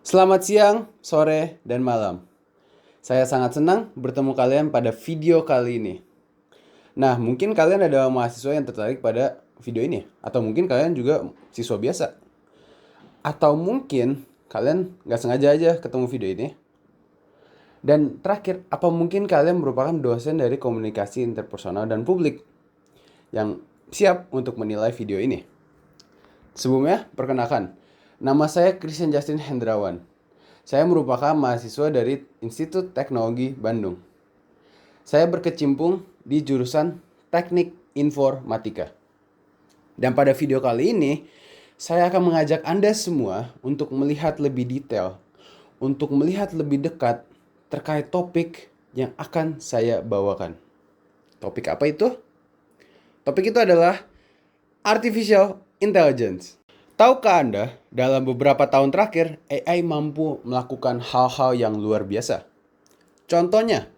Selamat siang, sore, dan malam. Saya sangat senang bertemu kalian pada video kali ini. Nah, mungkin kalian ada mahasiswa yang tertarik pada video ini, atau mungkin kalian juga siswa biasa, atau mungkin kalian nggak sengaja aja ketemu video ini. Dan terakhir, apa mungkin kalian merupakan dosen dari komunikasi interpersonal dan publik yang siap untuk menilai video ini? Sebelumnya, perkenalkan, nama saya Christian Justin Hendrawan. Saya merupakan mahasiswa dari Institut Teknologi Bandung. Saya berkecimpung di jurusan Teknik Informatika. Dan pada video kali ini, saya akan mengajak Anda semua untuk melihat lebih detail, untuk melihat lebih dekat terkait topik yang akan saya bawakan. Topik apa itu? Topik itu adalah Artificial Intelligence. Tahukah Anda, dalam beberapa tahun terakhir, AI mampu melakukan hal-hal yang luar biasa. Contohnya,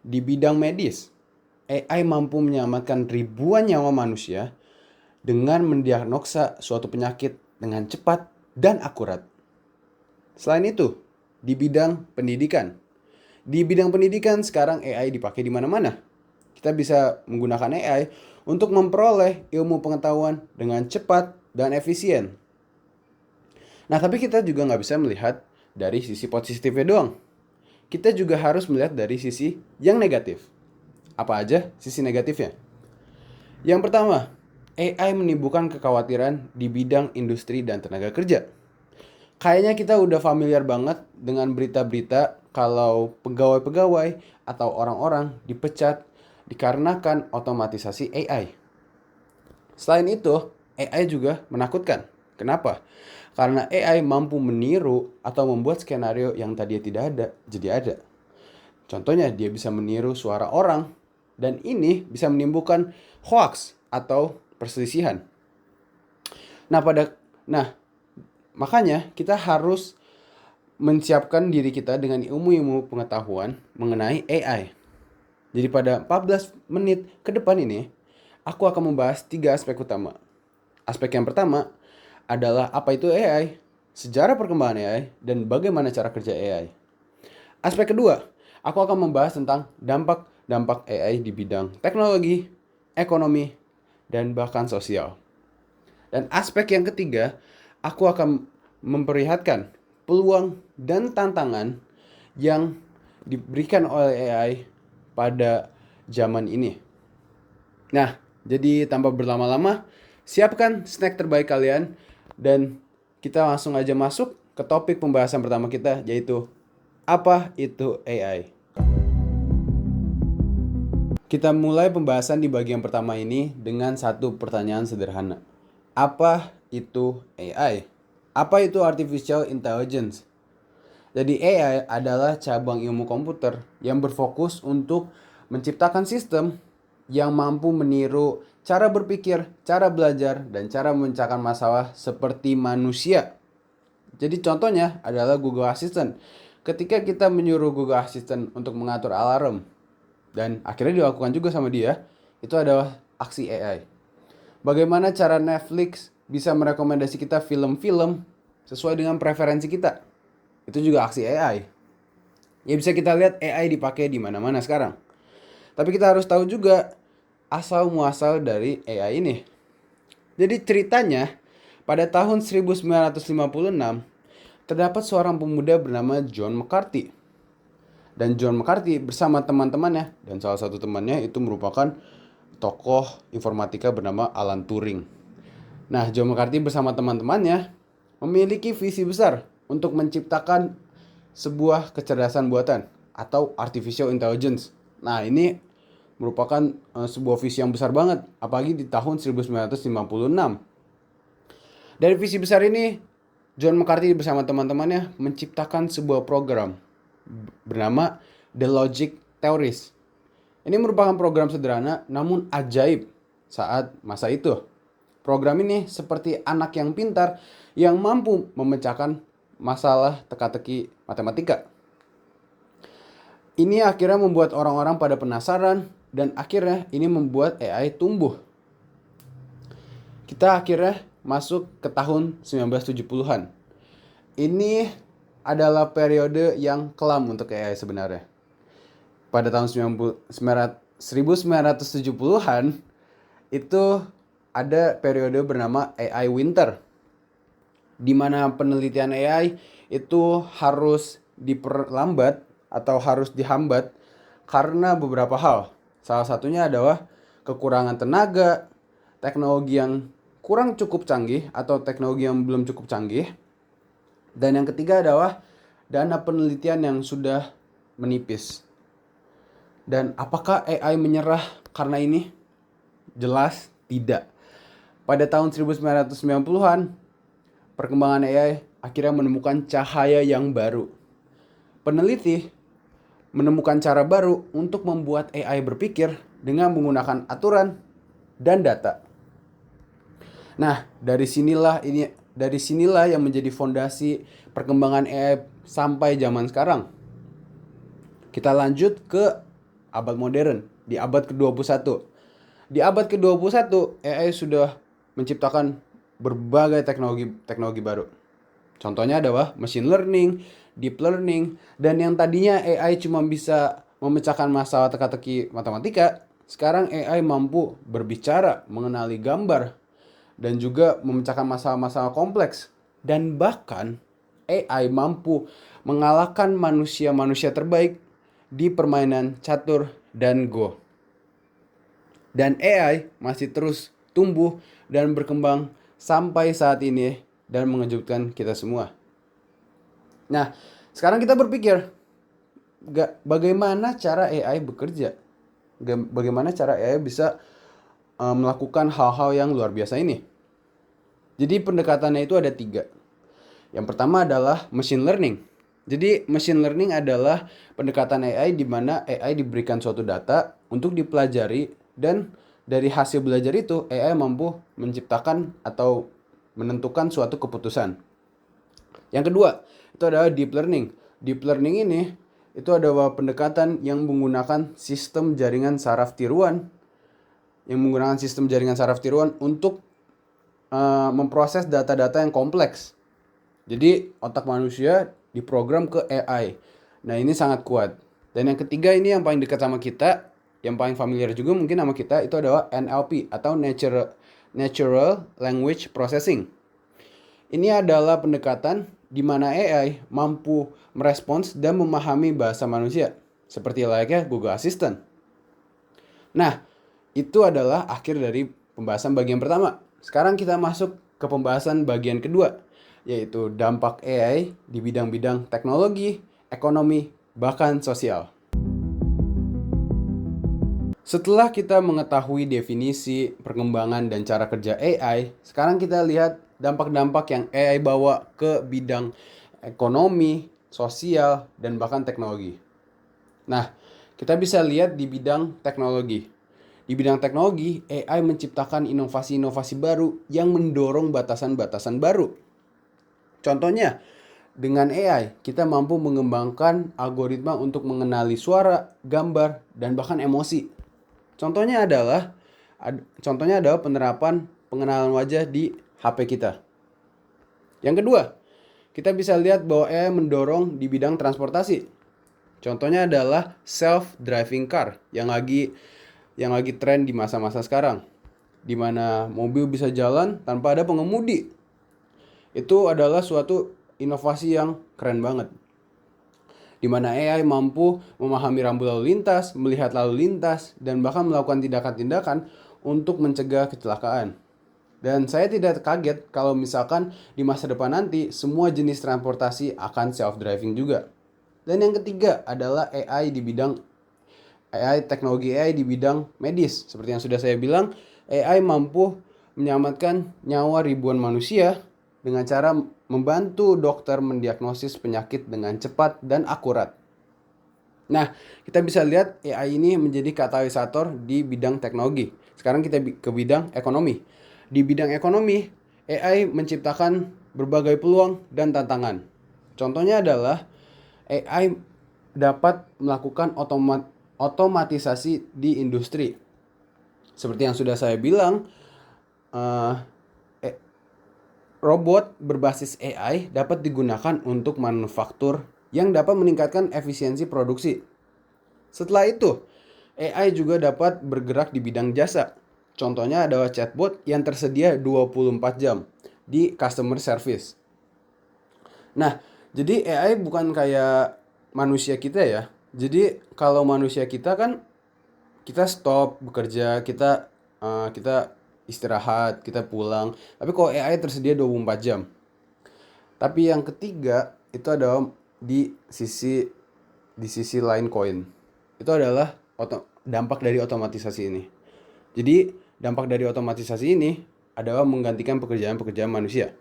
di bidang medis, AI mampu menyelamatkan ribuan nyawa manusia dengan mendiagnosa suatu penyakit dengan cepat dan akurat. Selain itu, di bidang pendidikan. Di bidang pendidikan sekarang AI dipakai di mana-mana. Kita bisa menggunakan AI untuk memperoleh ilmu pengetahuan dengan cepat dan efisien. Nah, tapi kita juga nggak bisa melihat dari sisi positifnya doang. Kita juga harus melihat dari sisi yang negatif. Apa aja sisi negatifnya? Yang pertama, AI menimbulkan kekhawatiran di bidang industri dan tenaga kerja. Kayaknya kita udah familiar banget dengan berita-berita kalau pegawai-pegawai atau orang-orang dipecat dikarenakan otomatisasi AI. Selain itu, AI juga menakutkan. Kenapa? Karena AI mampu meniru atau membuat skenario yang tadinya tidak ada jadi ada. Contohnya, dia bisa meniru suara orang dan ini bisa menimbulkan hoax atau perselisihan. Nah, nah, makanya kita harus menyiapkan diri kita dengan ilmu-ilmu pengetahuan mengenai AI. Jadi pada 14 menit ke depan ini, aku akan membahas 3 aspek utama. Aspek yang pertama adalah apa itu AI, sejarah perkembangan AI, dan bagaimana cara kerja AI. Aspek kedua, aku akan membahas tentang dampak-dampak AI di bidang teknologi, ekonomi, dan bahkan sosial. Dan aspek yang ketiga, aku akan memperlihatkan peluang dan tantangan yang diberikan oleh AI pada zaman ini. Nah, jadi tanpa berlama-lama, siapkan snack terbaik kalian dan kita langsung aja masuk ke topik pembahasan pertama kita, yaitu apa itu AI. Kita mulai pembahasan di bagian pertama ini dengan satu pertanyaan sederhana. Apa itu AI? Apa itu Artificial Intelligence? Jadi AI adalah cabang ilmu komputer yang berfokus untuk menciptakan sistem yang mampu meniru cara berpikir, cara belajar, dan cara memecahkan masalah seperti manusia. Jadi contohnya adalah Google Assistant. Ketika kita menyuruh Google Assistant untuk mengatur alarm, dan akhirnya dilakukan juga sama dia, itu adalah aksi AI. Bagaimana cara Netflix bisa merekomendasi kita film-film sesuai dengan preferensi kita? Itu juga aksi AI. Ya bisa kita lihat AI dipakai di mana-mana sekarang. Tapi kita harus tahu juga asal muasal dari AI ini. Jadi ceritanya pada tahun 1956 terdapat seorang pemuda bernama John McCarthy. Dan John McCarthy bersama teman-temannya, dan salah satu temannya itu merupakan tokoh informatika bernama Alan Turing. Nah, John McCarthy bersama teman-temannya memiliki visi besar untuk menciptakan sebuah kecerdasan buatan atau artificial intelligence. Nah, ini merupakan sebuah visi yang besar banget, apalagi di tahun 1956. Dari visi besar ini, John McCarthy bersama teman-temannya menciptakan sebuah program bernama The Logic Theories. Ini merupakan program sederhana namun ajaib saat masa itu. Program ini seperti anak yang pintar yang mampu memecahkan masalah teka-teki matematika. Ini akhirnya membuat orang-orang pada penasaran dan akhirnya ini membuat AI tumbuh. Kita akhirnya masuk ke tahun 1970-an. Ini adalah periode yang kelam untuk AI sebenarnya. Pada tahun 1970-an itu ada periode bernama AI Winter, di mana penelitian AI itu harus diperlambat atau harus dihambat karena beberapa hal. Salah satunya adalah kekurangan tenaga, teknologi yang kurang cukup canggih atau teknologi yang belum cukup canggih. Dan yang ketiga adalah dana penelitian yang sudah menipis. Dan apakah AI menyerah karena ini? Jelas tidak. Pada tahun 1990-an, perkembangan AI akhirnya menemukan cahaya yang baru. Peneliti menemukan cara baru untuk membuat AI berpikir dengan menggunakan aturan dan data. Nah, dari sinilah yang menjadi fondasi perkembangan AI sampai zaman sekarang. Kita lanjut ke abad modern, di abad ke-21. Di abad ke-21, AI sudah menciptakan berbagai teknologi baru. Contohnya adalah machine learning, deep learning, dan yang tadinya AI cuma bisa memecahkan masalah teka-teki matematika, sekarang AI mampu berbicara, mengenali gambar, dan juga memecahkan masalah-masalah kompleks. Dan bahkan AI mampu mengalahkan manusia-manusia terbaik di permainan catur dan Go. Dan AI masih terus tumbuh dan berkembang sampai saat ini dan mengejutkan kita semua. Nah, sekarang kita berpikir, bagaimana cara AI bekerja? Bagaimana cara AI bisa melakukan hal-hal yang luar biasa ini? Jadi pendekatannya itu ada 3. Yang pertama adalah machine learning. Jadi machine learning adalah pendekatan AI di mana AI diberikan suatu data untuk dipelajari, dan dari hasil belajar itu AI mampu menciptakan atau menentukan suatu keputusan. Yang kedua, itu adalah deep learning. Deep learning ini itu adalah pendekatan yang menggunakan sistem jaringan saraf tiruan untuk memproses data-data yang kompleks. Jadi otak manusia diprogram ke AI. Nah, ini sangat kuat. Dan yang ketiga ini yang paling dekat sama kita, yang paling familiar juga mungkin sama kita, itu adalah NLP atau Natural Language Processing. Ini adalah pendekatan di mana AI mampu merespons dan memahami bahasa manusia, seperti layaknya Google Assistant. Nah, itu adalah akhir dari pembahasan bagian pertama. Sekarang kita masuk ke pembahasan bagian kedua, yaitu dampak AI di bidang-bidang teknologi, ekonomi, bahkan sosial. Setelah kita mengetahui definisi, perkembangan, dan cara kerja AI, sekarang kita lihat dampak-dampak yang AI bawa ke bidang ekonomi, sosial, dan bahkan teknologi. Nah, kita bisa lihat di bidang teknologi. Di bidang teknologi, AI menciptakan inovasi-inovasi baru yang mendorong batasan-batasan baru. Contohnya, dengan AI, kita mampu mengembangkan algoritma untuk mengenali suara, gambar, dan bahkan emosi. Contohnya adalah penerapan pengenalan wajah di HP kita. Yang kedua, kita bisa lihat bahwa AI mendorong di bidang transportasi. Contohnya adalah self-driving car yang lagi tren di masa-masa sekarang, di mana mobil bisa jalan tanpa ada pengemudi. Itu adalah suatu inovasi yang keren banget, di mana AI mampu memahami rambu lalu lintas, melihat lalu lintas, dan bahkan melakukan tindakan-tindakan untuk mencegah kecelakaan. Dan saya tidak kaget kalau misalkan di masa depan nanti semua jenis transportasi akan self-driving juga. Dan yang ketiga adalah teknologi AI di bidang medis. Seperti yang sudah saya bilang, AI mampu menyelamatkan nyawa ribuan manusia dengan cara membantu dokter mendiagnosis penyakit dengan cepat dan akurat. Nah, kita bisa lihat AI ini menjadi katalisator di bidang teknologi. Sekarang kita ke bidang ekonomi. Di bidang ekonomi, AI menciptakan berbagai peluang dan tantangan. Contohnya adalah AI dapat melakukan otomatisasi di industri. Seperti yang sudah saya bilang, Robot berbasis AI dapat digunakan untuk manufaktur yang dapat meningkatkan efisiensi produksi. Setelah itu, AI juga dapat bergerak di bidang jasa. Contohnya adalah chatbot yang tersedia 24 jam di customer service. Nah, jadi AI bukan kayak manusia kita ya. Jadi kalau manusia kita kan kita stop bekerja, kita istirahat, kita pulang. Tapi kalau AI tersedia 24 jam. Tapi yang ketiga itu adalah di sisi di sisi lain koin. Itu adalah dampak dari otomatisasi ini. Jadi dampak dari otomatisasi ini adalah menggantikan pekerjaan-pekerjaan manusia.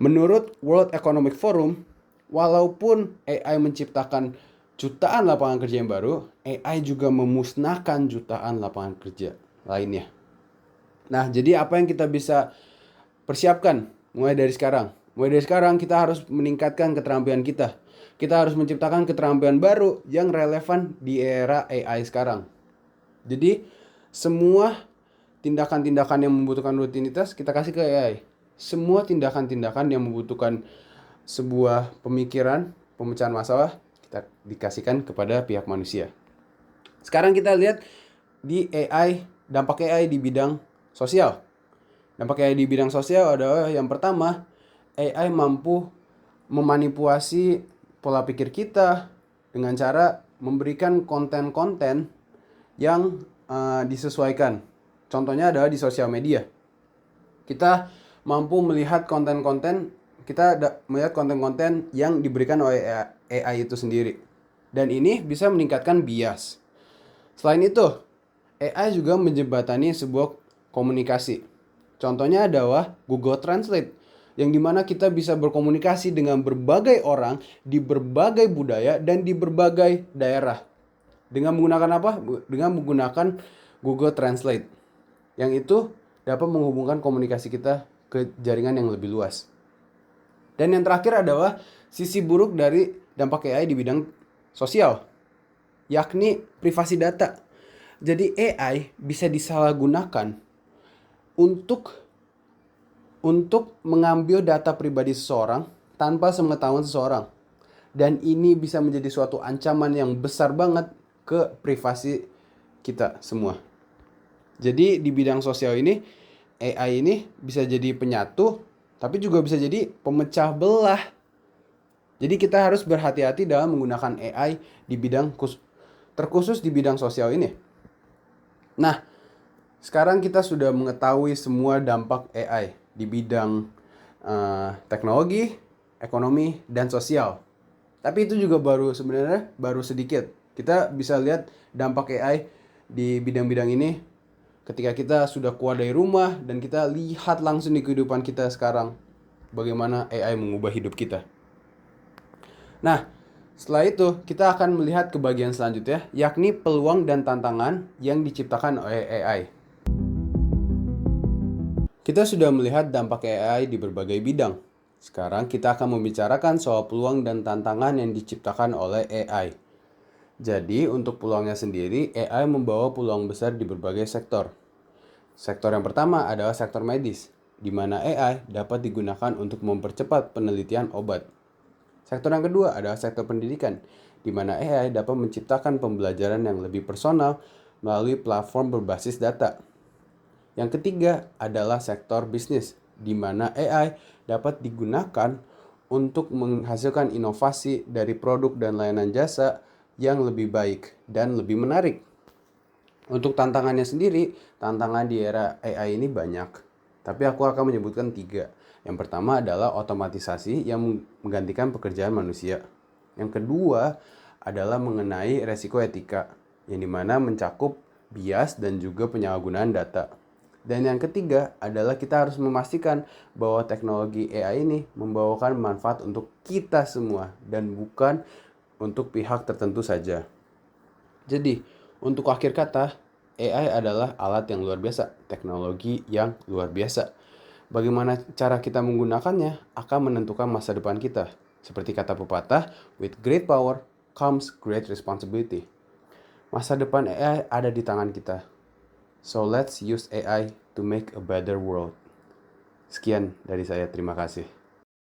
Menurut World Economic Forum, walaupun AI menciptakan jutaan lapangan kerja yang baru, AI juga memusnahkan jutaan lapangan kerja lainnya. Nah, jadi apa yang kita bisa persiapkan mulai dari sekarang? Mulai dari sekarang kita harus meningkatkan keterampilan kita. Kita harus menciptakan keterampilan baru yang relevan di era AI sekarang. Jadi semua tindakan-tindakan yang membutuhkan rutinitas kita kasih ke AI. Semua tindakan-tindakan yang membutuhkan sebuah pemikiran, pemecahan masalah, kita dikasihkan kepada pihak manusia. Sekarang kita lihat di AI, dampak AI di bidang sosial. Dampak AI di bidang sosial adalah yang pertama, AI mampu memanipulasi pola pikir kita dengan cara memberikan konten-konten yang disesuaikan. Contohnya adalah di sosial media. Kita mampu melihat konten-konten, melihat konten-konten yang diberikan oleh AI itu sendiri. Dan ini bisa meningkatkan bias. Selain itu, AI juga menjembatani sebuah komunikasi. Contohnya adalah Google Translate, yang dimana kita bisa berkomunikasi dengan berbagai orang di berbagai budaya dan di berbagai daerah. Dengan menggunakan apa? Dengan menggunakan Google Translate. Yang itu dapat menghubungkan komunikasi kita ke jaringan yang lebih luas. Dan yang terakhir adalah sisi buruk dari dampak AI di bidang sosial, yakni privasi data. Jadi AI bisa disalahgunakan untuk mengambil data pribadi seseorang tanpa sepengetahuan seseorang. Dan ini bisa menjadi suatu ancaman yang besar banget ke privasi kita semua. Jadi di bidang sosial ini, AI ini bisa jadi penyatu, tapi juga bisa jadi pemecah belah. Jadi kita harus berhati-hati dalam menggunakan AI di bidang terkhusus di bidang sosial ini. Nah, sekarang kita sudah mengetahui semua dampak AI di bidang teknologi, ekonomi, dan sosial. Tapi itu juga sebenarnya baru sedikit. Kita bisa lihat dampak AI di bidang-bidang ini ketika kita sudah keluar dari rumah dan kita lihat langsung di kehidupan kita sekarang bagaimana AI mengubah hidup kita. Nah, setelah itu kita akan melihat ke bagian selanjutnya, yakni peluang dan tantangan yang diciptakan oleh AI. Kita sudah melihat dampak AI di berbagai bidang. Sekarang kita akan membicarakan soal peluang dan tantangan yang diciptakan oleh AI. Jadi, untuk peluangnya sendiri, AI membawa peluang besar di berbagai sektor. Sektor yang pertama adalah sektor medis, di mana AI dapat digunakan untuk mempercepat penelitian obat. Sektor yang kedua adalah sektor pendidikan, di mana AI dapat menciptakan pembelajaran yang lebih personal melalui platform berbasis data. Yang ketiga adalah sektor bisnis, di mana AI dapat digunakan untuk menghasilkan inovasi dari produk dan layanan jasa yang lebih baik dan lebih menarik. Untuk tantangannya sendiri, tantangan di era AI ini banyak, tapi aku akan menyebutkan 3. Yang pertama adalah otomatisasi yang menggantikan pekerjaan manusia. Yang kedua adalah mengenai resiko etika, yang dimana mencakup bias dan juga penyalahgunaan data. Dan yang ketiga adalah kita harus memastikan bahwa teknologi AI ini membawakan manfaat untuk kita semua dan bukan untuk pihak tertentu saja. Jadi, untuk akhir kata, AI adalah alat yang luar biasa, teknologi yang luar biasa. Bagaimana cara kita menggunakannya akan menentukan masa depan kita. Seperti kata pepatah, with great power comes great responsibility. Masa depan AI ada di tangan kita. So let's use AI to make a better world. Sekian dari saya, terima kasih.